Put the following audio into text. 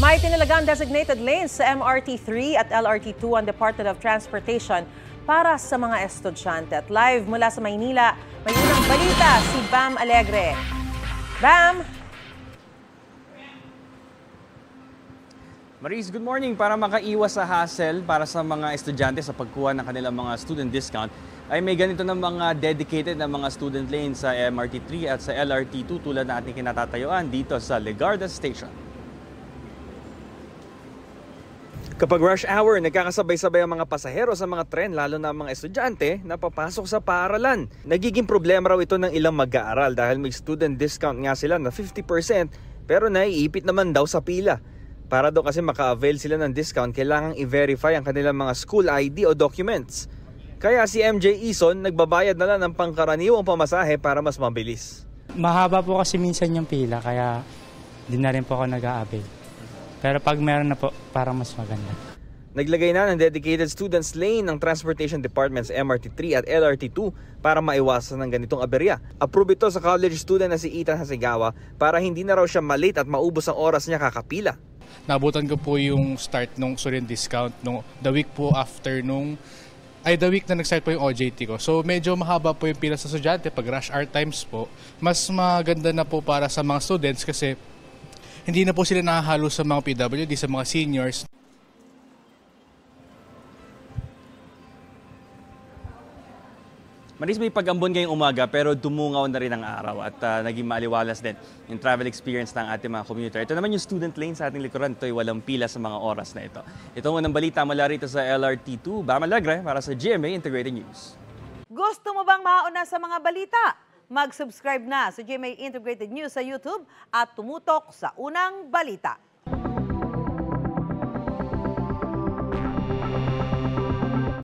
May tinalagang designated lanes sa MRT3 at LRT2 ang Department of Transportation para sa mga estudyante. At live mula sa Maynila, may unang balita si Bam Alegre. Bam! Maris, good morning. Para makaiwas sa hassle para sa mga estudyante sa pagkuha ng kanilang mga student discount, ay may ganito ng mga dedicated na mga student lanes sa MRT3 at sa LRT2 tulad na ating kinatatayuan dito sa Legarda Station. Kapag rush hour, nagkakasabay-sabay ang mga pasahero sa mga tren, lalo na ang mga estudyante na papasok sa paaralan. Nagiging problema raw ito ng ilang mag-aaral dahil may student discount nga sila na 50% pero naiipit naman daw sa pila. Para daw kasi maka-avail sila ng discount, kailangang i-verify ang kanilang mga school ID o documents. Kaya si MJ Ison nagbabayad na lang ng pangkaraniwang pamasahe para mas mabilis. Mahaba po kasi minsan yung pila kaya di na rin po ako nag-a-avail. Pero pag meron na po, parang mas maganda. Naglagay na ng dedicated students lane ng Transportation Department's MRT3 at LRT2 para maiwasan ng ganitong aberya. Approve ito sa college student na si Ethan Hasegawa para hindi na raw siya malate at maubos ang oras niya kakapila. Nabutan ko po yung start nung student discount the week po after the week na nag-start po yung OJT ko. So medyo mahaba po yung pila sa estudyante pag rush hour times po. Mas maganda na po para sa mga students kasi hindi na po sila nakahalo sa mga PWD, sa mga seniors. Maris, may pag-ambon ngayong umaga pero dumungaw na rin ang araw at naging maaliwalas din yung travel experience ng ating mga commuter. Ito naman yung student lane sa ating likuran. Ito'y walang pila sa mga oras na ito. Ito ang unang balita mula rito sa LRT2. Bam Alegre para sa GMA Integrated News. Gusto mo bang mauna sa mga balita? Mag-subscribe na sa GMA Integrated News sa YouTube at tumutok sa unang balita.